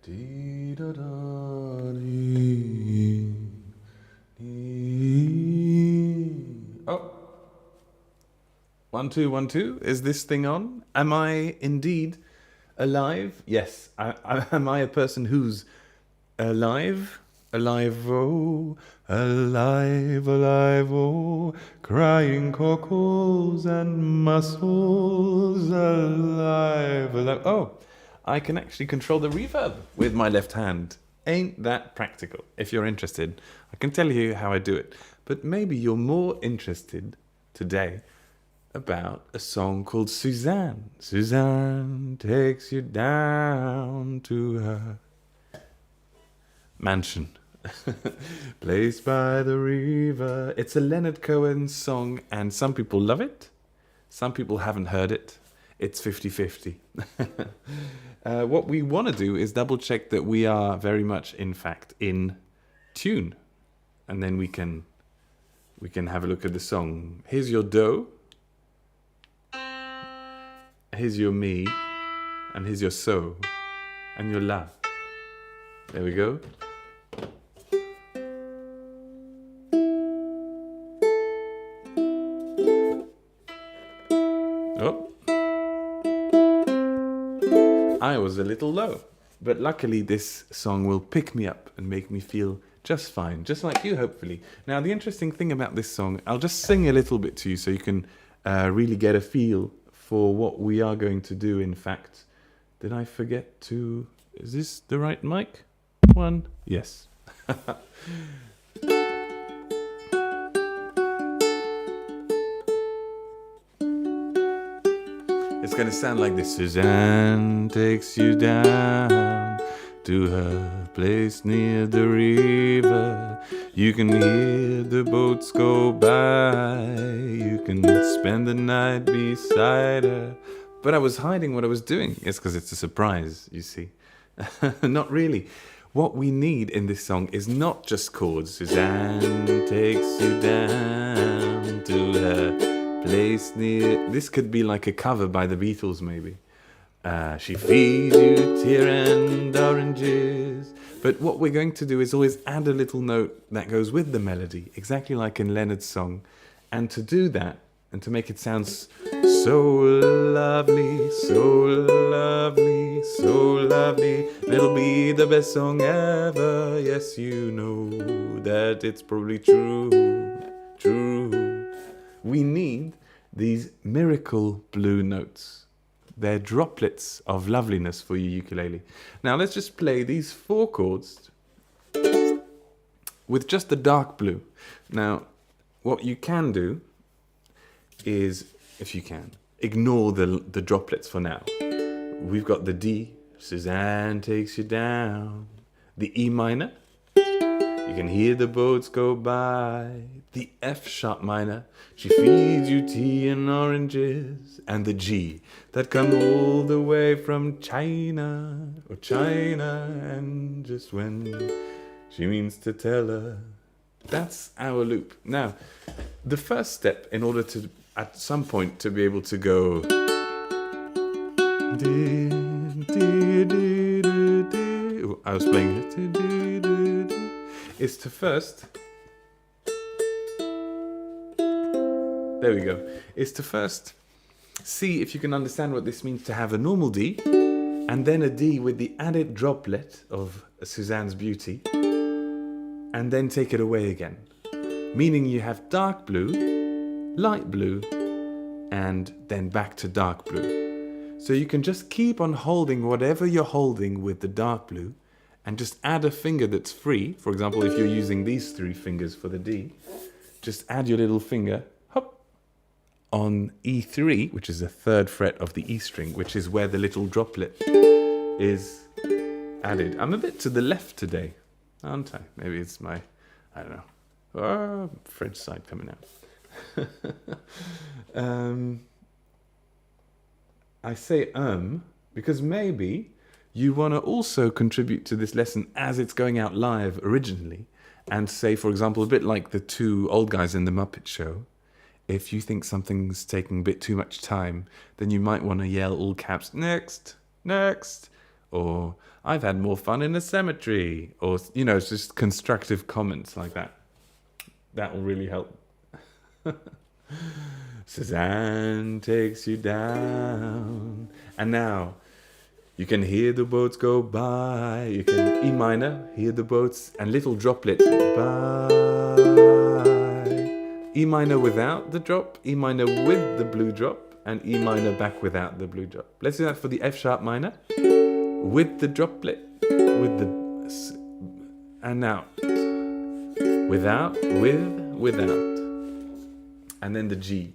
Dee da da dee, dee. Oh, 1 2 1 2. Is this thing on? Am I indeed alive? Yes. Am I a person who's alive? Alive, oh, alive, alive, oh, crying cockles and mussels, alive, alive. Oh, I can actually control the reverb with my left hand. Ain't that practical? If you're interested, I can tell you how I do it. But maybe you're more interested today about a song called Suzanne. Suzanne takes you down to her mansion. Placed by the river. It's a Leonard Cohen song, and some people love it. Some people haven't heard it. It's 50-50. What we want to do is double check that we are very much, in fact, in tune. And then we can have a look at the song. Here's your do. Here's your mi. And here's your so. And your la. There we go. Oh. I was a little low, but luckily this song will pick me up and make me feel just fine, just like you, hopefully. Now, the interesting thing about this song, I'll just sing a little bit to you so you can really get a feel for what we are going to do, in fact. Did I forget to... Is this the right mic? One? Yes. It's going to sound like this. Suzanne takes you down to her place near the river. You can hear the boats go by. You can spend the night beside her. But I was hiding what I was doing. It's because it's a surprise, you see. Not really. What we need in this song is not just chords. Suzanne takes you down to her place near... This could be like a cover by the Beatles, maybe. She feeds you tea and oranges. But what we're going to do is always add a little note that goes with the melody, exactly like in Leonard's song. And to do that, and to make it sound so lovely, so lovely, so lovely, it'll be the best song ever. Yes, you know that it's probably true, true. We need these miracle blue notes. They're droplets of loveliness for your ukulele. Now let's just play these 4 chords with just the dark blue. Now, what you can do is, if you can, ignore the droplets for now. We've got the D, Suzanne takes you down. The E minor, you can hear the boats go by. The F sharp minor, she feeds you tea and oranges. And the G, that come all the way from China, or China, and just when she means to tell her. That's our loop. Now, the first step, in order to, at some point, to be able to go... I was playing it. Is to first... There we go. Is to first see if you can understand what this means to have a normal D, and then a D with the added droplet of Suzanne's beauty, and then take it away again. Meaning you have dark blue, light blue, and then back to dark blue. So you can just keep on holding whatever you're holding with the dark blue, and just add a finger that's free. For example, if you're using these 3 fingers for the D, just add your little finger, hop, on E3, which is the 3rd fret of the E string, which is where the little droplet is added. I'm a bit to the left today, aren't I? Maybe it's my, I don't know, French side coming out. I say because maybe you want to also contribute to this lesson as it's going out live originally, and say, for example, a bit like the 2 old guys in the Muppet Show, if you think something's taking a bit too much time, then you might want to yell all caps, next, next, or I've had more fun in a cemetery, or, you know, it's just constructive comments like that. That will really help. Suzanne takes you down. And now, you can hear the boats go by. You can E minor, hear the boats, and little droplets by. E minor without the drop, E minor with the blue drop, and E minor back without the blue drop. Let's do that for the F sharp minor. With the droplet, with the... And now, without, without. And then the G.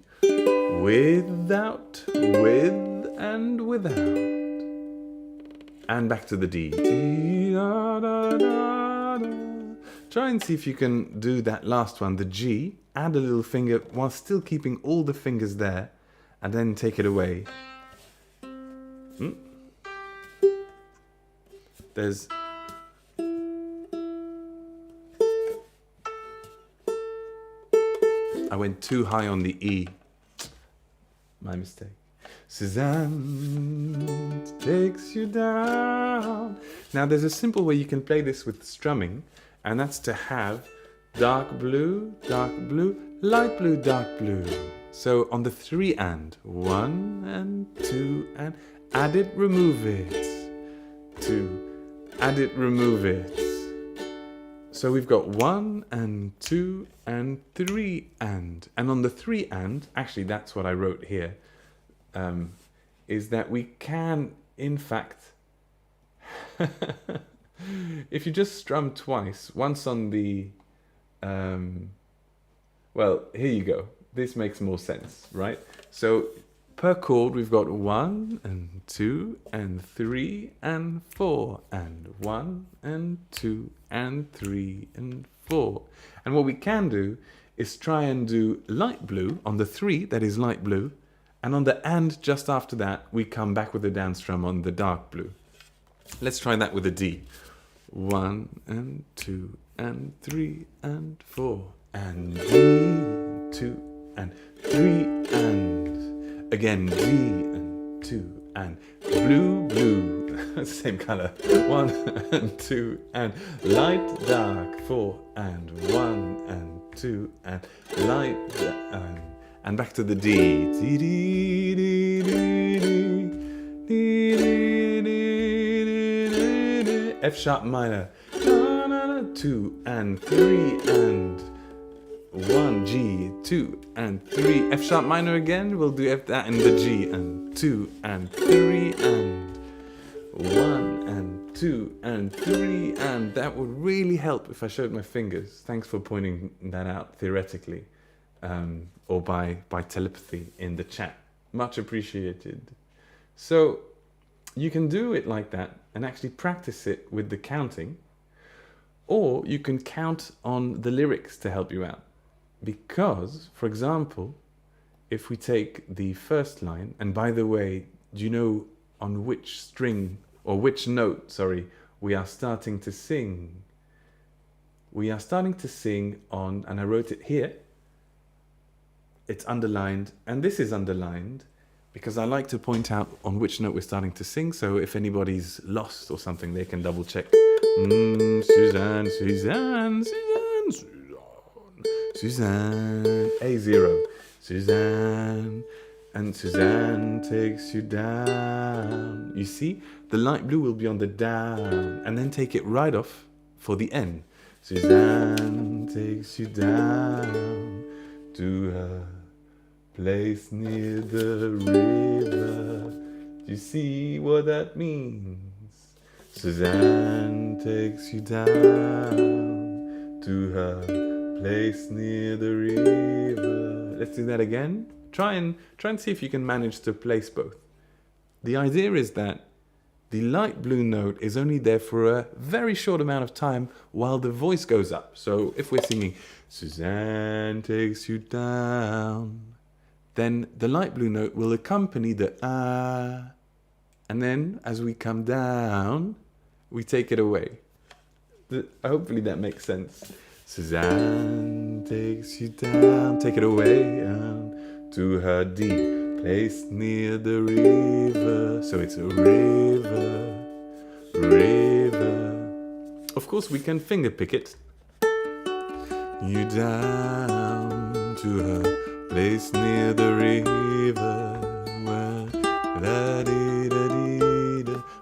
Without, with, and without. And back to the D. Try and see if you can do that last one, the G. Add a little finger while still keeping all the fingers there. And then take it away. There's... I went too high on the E. My mistake. Suzanne takes you down. Now there's a simple way you can play this with strumming, and that's to have dark blue, light blue, dark blue. So on the 3 and, 1 and 2 and, add it, remove it. 2, add it, remove it. So we've got 1 and 2 and 3 and on the 3 and, actually that's what I wrote here, is that we can, in fact, if you just strum twice, once on the, well, here you go. This makes more sense, right? So per chord, we've got 1 and 2 and 3 and 4 and 1 and 2 and 3 and 4. And what we can do is try and do light blue on the 3, that is light blue, and on the and just after that, we come back with the down strum on the dark blue. Let's try that with a D. 1 and 2 and 3 and 4 and D, 2 and 3 and again D and 2 and blue, blue, same color, 1 and 2 and light, dark, 4 and 1 and 2 and light, and back to the D. F sharp minor, 2 and 3 and 1 G, 2 and 3 F sharp minor again. We'll do F that and the G and 2 and 3 and 1 and 2 and 3 and that would really help if I showed my fingers. Thanks for pointing that out theoretically or by telepathy in the chat. Much appreciated. So you can do it like that and actually practice it with the counting, or you can count on the lyrics to help you out. Because, for example, if we take the first line, and by the way, do you know on which string, or which note, sorry, we are starting to sing? We are starting to sing on, and I wrote it here, it's underlined, and this is underlined, because I like to point out on which note we're starting to sing, so if anybody's lost or something, they can double check. Suzanne, Suzanne, Suzanne, Suzanne, A0, Suzanne, and Suzanne takes you down. You see, the light blue will be on the down, and then take it right off for the N. Suzanne takes you down to her place near the river. Do you see what that means? Suzanne takes you down to her place near the river. Let's do that again. Try and see if you can manage to place both. The idea is that the light blue note is only there for a very short amount of time while the voice goes up. So if we're singing, Suzanne takes you down, then the light blue note will accompany the ah, and then as we come down, we take it away. Hopefully that makes sense. Suzanne takes you down, take it away to her D, place near the river. So it's a river, of course, we can finger pick it. You down to a place near the river.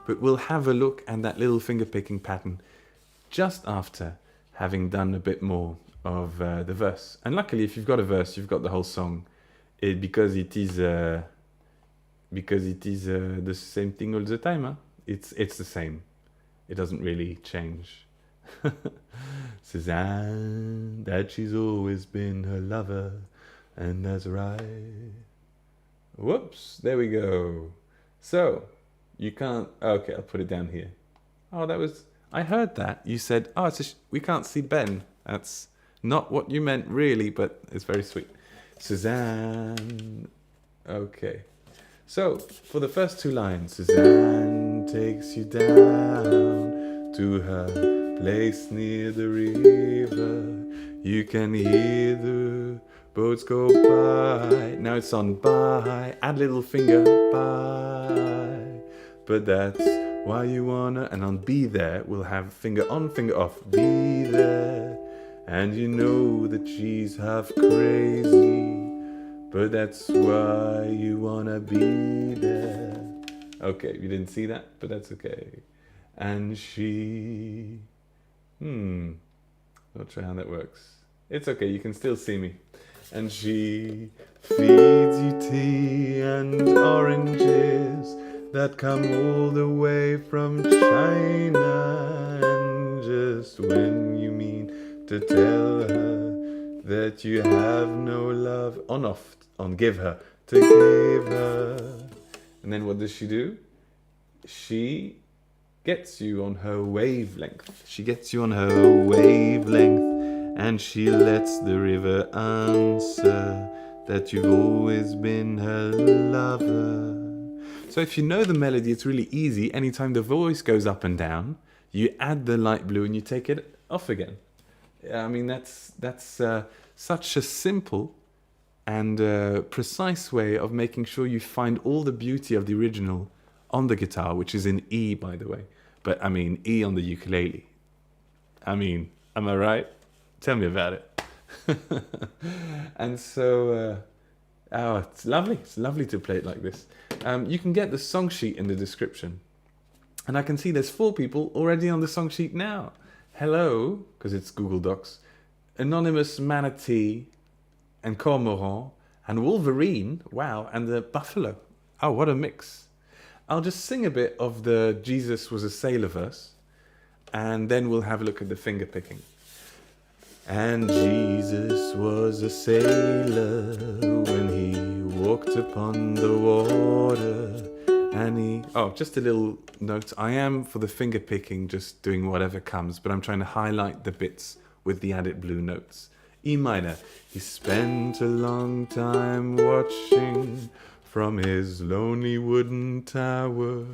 But we'll have a look at that little finger picking pattern just after having done a bit more of the verse. And luckily, if you've got a verse, you've got the whole song. Because it is the same thing all the time. Huh? It's the same. It doesn't really change. Suzanne, that she's always been her lover, and that's right. Whoops, there we go. So, you can't... Okay, I'll put it down here. Oh, that was... I heard that. You said, oh, we can't see Ben. That's not what you meant, really, but it's very sweet. Suzanne. Okay. So, for the first two lines, Suzanne takes you down to her place near the river. You can hear the boats go by. Now it's on by. Add little finger by. But that's why you wanna. And on be there, we'll have finger on, finger off. Be there. And you know that she's half crazy. But that's why you wanna be there. Okay, you didn't see that, but that's okay. And she... Not sure how that works. It's okay, you can still see me. And she feeds you tea and oranges that come all the way from China. And just when you mean to tell her that you have no love on give her, to give her. And then what does she do? She gets you on her wavelength. She gets you on her wavelength, and she lets the river answer that you've always been her lover. So if you know the melody, it's really easy. Anytime the voice goes up and down, you add the light blue and you take it off again. I mean, that's such a simple and precise way of making sure you find all the beauty of the original on the guitar, which is in E, by the way. But I mean, E on the ukulele. I mean, am I right? Tell me about it. And so, it's lovely. It's lovely to play it like this. You can get the song sheet in the description. And I can see there's 4 people already on the song sheet now. Hello, because it's Google Docs. Anonymous Manatee and Cormoran and Wolverine. Wow, and the Buffalo. Oh, what a mix. I'll just sing a bit of the Jesus was a sailor verse, and then we'll have a look at the finger picking. And Jesus was a sailor when he walked upon the water. And he... Oh, just a little note. I am, for the finger picking, just doing whatever comes, but I'm trying to highlight the bits with the added blue notes. E minor. He spent a long time watching from his lonely wooden tower.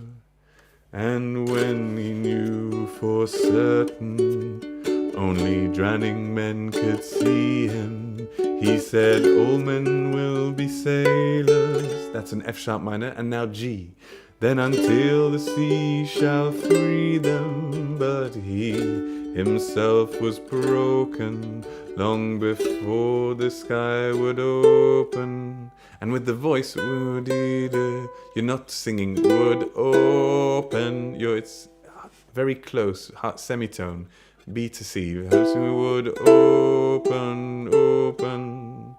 And when he knew for certain only drowning men could see him, he said, all men will be sailors. That's an F sharp minor. And now G. Then until the sea shall free them. But he himself was broken long before the sky would open. And with the voice, you're not singing would open. It's very close, semitone. B to C. Would open, open.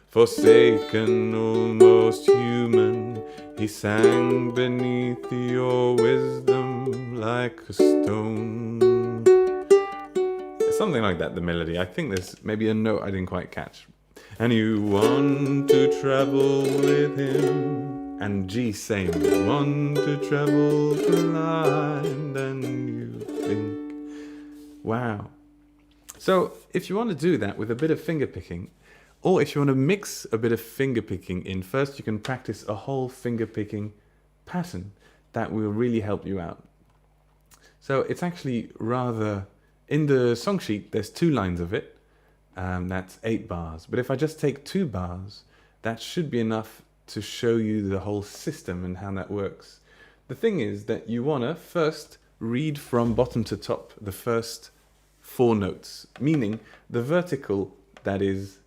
Forsaken, almost human, he sang beneath your wisdom like a stone. Something like that, the melody. I think there's maybe a note I didn't quite catch. And you want to travel with him. And G, same. You want to travel blind, and you think, wow. So if you want to do that with a bit of finger picking, or if you want to mix a bit of finger picking in, first you can practice a whole finger picking pattern. That will really help you out. So it's actually rather... In the song sheet, there's 2 lines of it. That's 8 bars. But if I just take 2 bars, that should be enough to show you the whole system and how that works. The thing is that you want to first read from bottom to top the first 4 notes, meaning the vertical that is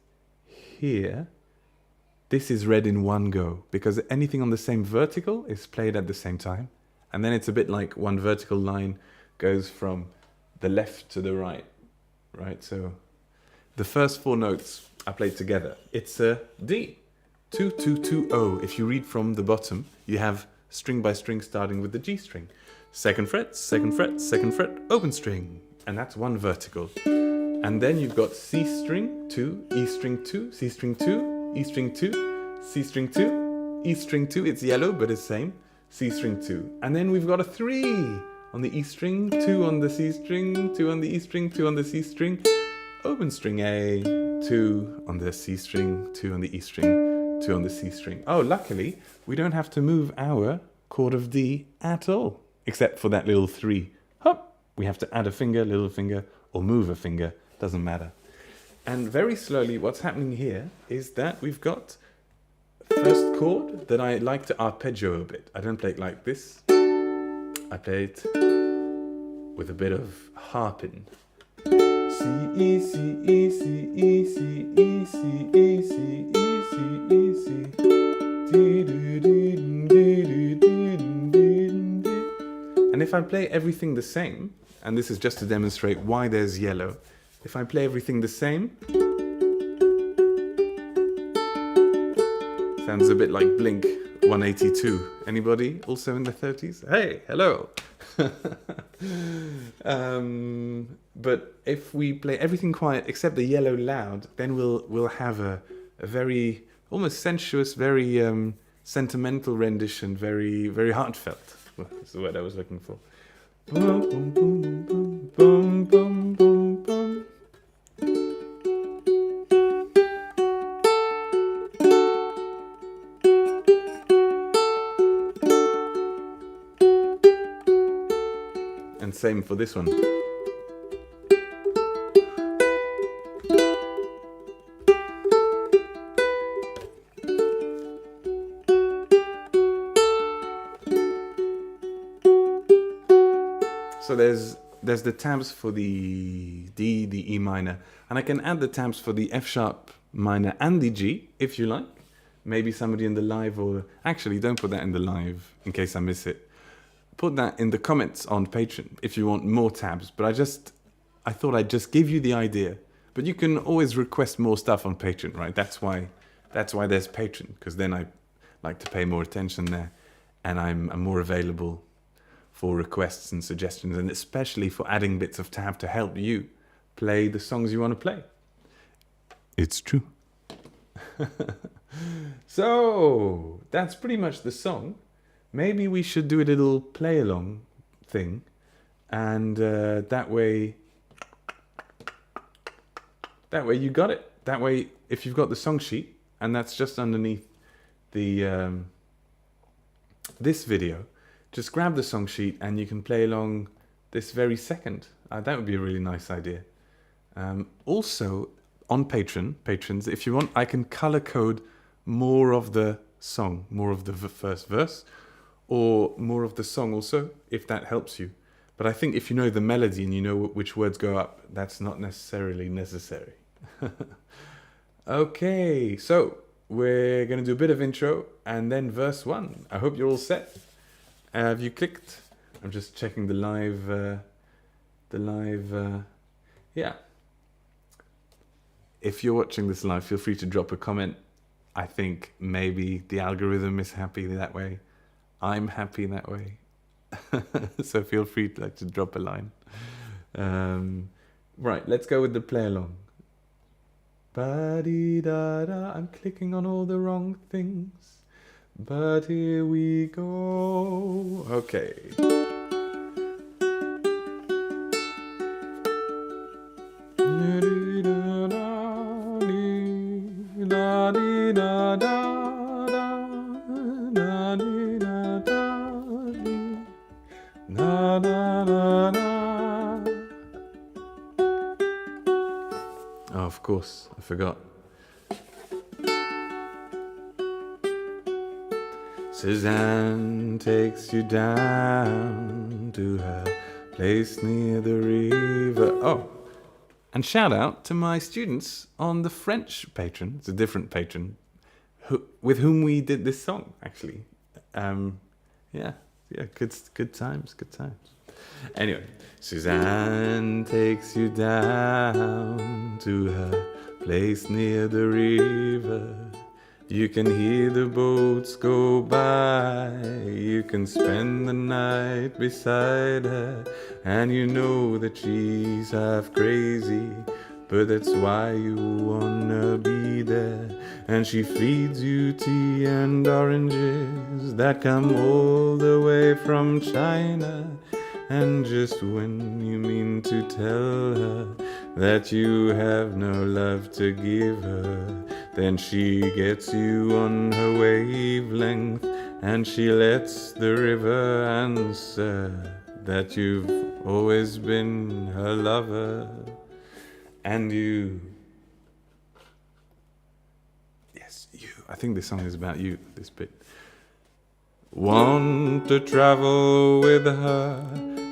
here, this is read in one go, because anything on the same vertical is played at the same time. And then it's a bit like one vertical line goes from the left to the right, right? So the first 4 notes are played together. It's a D, 2, 2, 2, O. If you read from the bottom, you have string by string starting with the G string. 2nd fret, 2nd fret, 2nd fret, open string. And that's one vertical. And then you've got C string 2, E string 2, C string 2, E string 2, C string 2, E string 2. It's yellow, but it's same. C string 2. And then we've got a 3 on the E string, 2 on the C string, 2 on the E string, 2 on the C string. Open string A, 2 on the C string, 2 on the E string, 2 on the C string. Oh, luckily, we don't have to move our chord of D at all, except for that little 3. Hop! We have to add a finger, little finger, or move a finger, doesn't matter. And very slowly, what's happening here is that we've got first chord that I like to arpeggio a bit. I don't play it like this. I play it with a bit of harping. C, E, C, E, C, E, C, E, C, E, C, E, C, E, C. And if I play everything the same, and this is just to demonstrate why there's yellow, if I play everything the same, sounds a bit like Blink 182. Anybody also in the 30s? Hey, hello. But if we play everything quiet except the yellow loud, then we'll have a very almost sensuous, very sentimental rendition, very very heartfelt. That's the word I was looking for. Boom, boom, boom, boom, boom, boom, boom, boom. And same for this one. So there's the tabs for the D, the E minor, and I can add the tabs for the F sharp minor and the G if you like. Maybe somebody in the live, or actually don't put that in the live in case I miss it. Put that in the comments on Patreon if you want more tabs. But I thought I'd just give you the idea. But you can always request more stuff on Patreon, right? That's why there's Patreon, because then I like to pay more attention there, and I'm more available for requests and suggestions, and especially for adding bits of tab to help you play the songs you want to play. It's true. So that's pretty much the song. Maybe we should do a little play along thing, and that way you got it. That way, if you've got the song sheet, and that's just underneath the this video, just grab the song sheet and you can play along this very second. That would be a really nice idea. Also, on patrons, if you want, I can color code more of the song, more of the first verse, or more of the song also, if that helps you. But I think if you know the melody and you know which words go up, that's not necessarily necessary. Okay, so we're going to do a bit of intro and then verse 1. I hope you're all set. Have you clicked? I'm just checking the live, yeah. If you're watching this live, feel free to drop a comment. I think maybe the algorithm is happy that way. I'm happy that way. So feel free to drop a line. Right, let's go with the play along. Ba-dee-da-da, I'm clicking on all the wrong things. But here we go. Okay. Oh, of course, I forgot. Suzanne takes you down to her place near the river. Oh, and shout out to my students on the French patron. It's a different patron with whom we did this song, actually. Yeah, good times. Anyway, Suzanne takes you down to her place near the river. You can hear the boats go by. You can spend the night beside her, and you know that she's half crazy, but that's why you wanna be there. And she feeds you tea and oranges that come all the way from China. And just when you mean to tell her that you have no love to give her, then she gets you on her wavelength, and she lets the river answer that you've always been her lover. And you... Yes, you. I think this song is about you, this bit. Want to travel with her,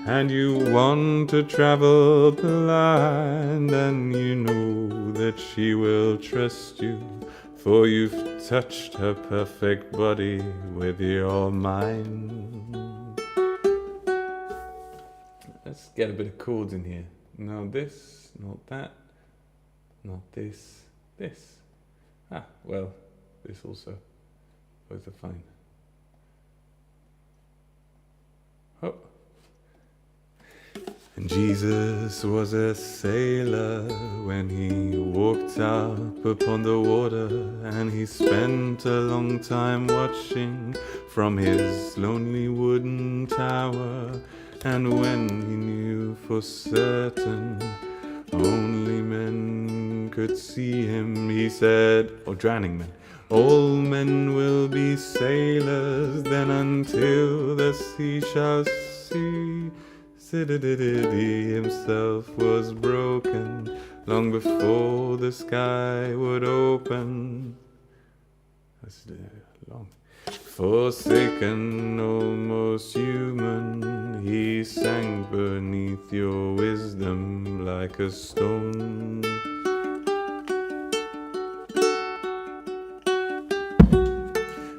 and you want to travel blind, and you know that she will trust you, for you've touched her perfect body with your mind. Let's get a bit of chords in here. No this, not that, not this, this. Ah, well, this also. Both are fine. Oh. And Jesus was a sailor when he walked up upon the water, and he spent a long time watching from his lonely wooden tower. And when he knew for certain only men could see him, he said, or drowning men, all men will be sailors then until the sea shall see. Sididididi himself was broken long before the sky would open. That's long. Forsaken, almost human, he sank beneath your wisdom like a stone.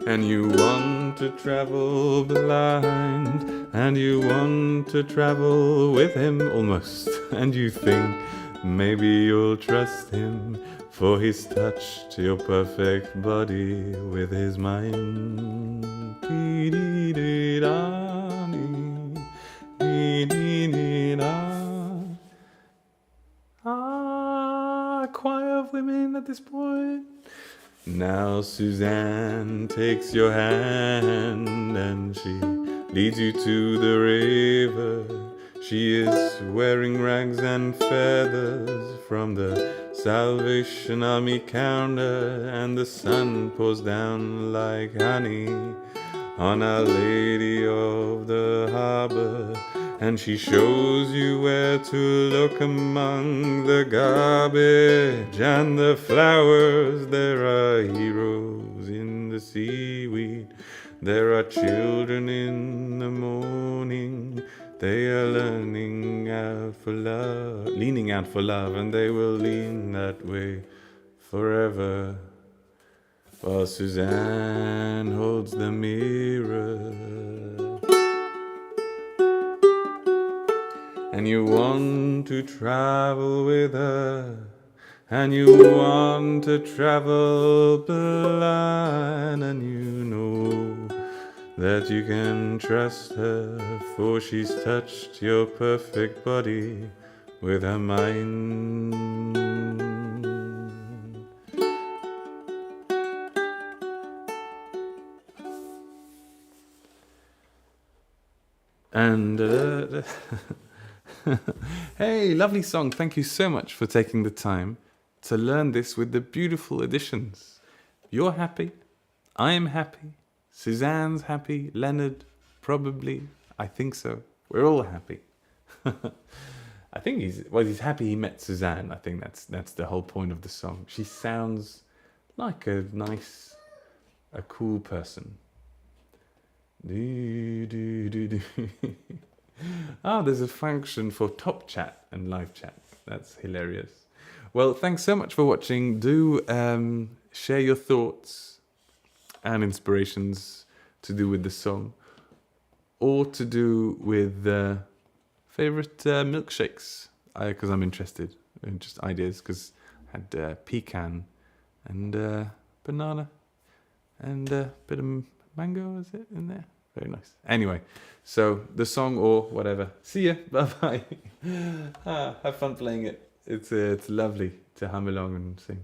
And you want to travel blind, and you want to travel with him almost, and you think maybe you'll trust him, for he's touched your perfect body with his mind. Ah, choir of women at this point. Now Suzanne takes your hand and she leads you to the river. She is wearing rags and feathers from the Salvation Army counter, and the sun pours down like honey on Our Lady of the Harbor. And she shows you where to look among the garbage and the flowers. There are heroes in the seaweed. There are children in the morning. They are leaning out for love, and they will lean that way forever. While Suzanne holds the mirror. And you want to travel with her, and you want to travel blind, and you know that you can trust her, for she's touched your perfect body with her mind. And hey, lovely song. Thank you so much for taking the time to learn this with the beautiful additions. You're happy. I am happy. Suzanne's happy. Leonard, probably. I think so. We're all happy. I think he's happy he met Suzanne. I think that's the whole point of the song. She sounds like a cool person. Do, do, do, do. Oh, there's a function for top chat and live chat. That's hilarious. Well, thanks so much for watching. Do share your thoughts and inspirations to do with the song, or to do with favorite milkshakes, because I'm interested in just ideas, because I had pecan and banana and a bit of mango, is it in there? Very nice. Anyway, so the song or whatever. See ya. Bye-bye. Have fun playing it. It's lovely to hum along and sing.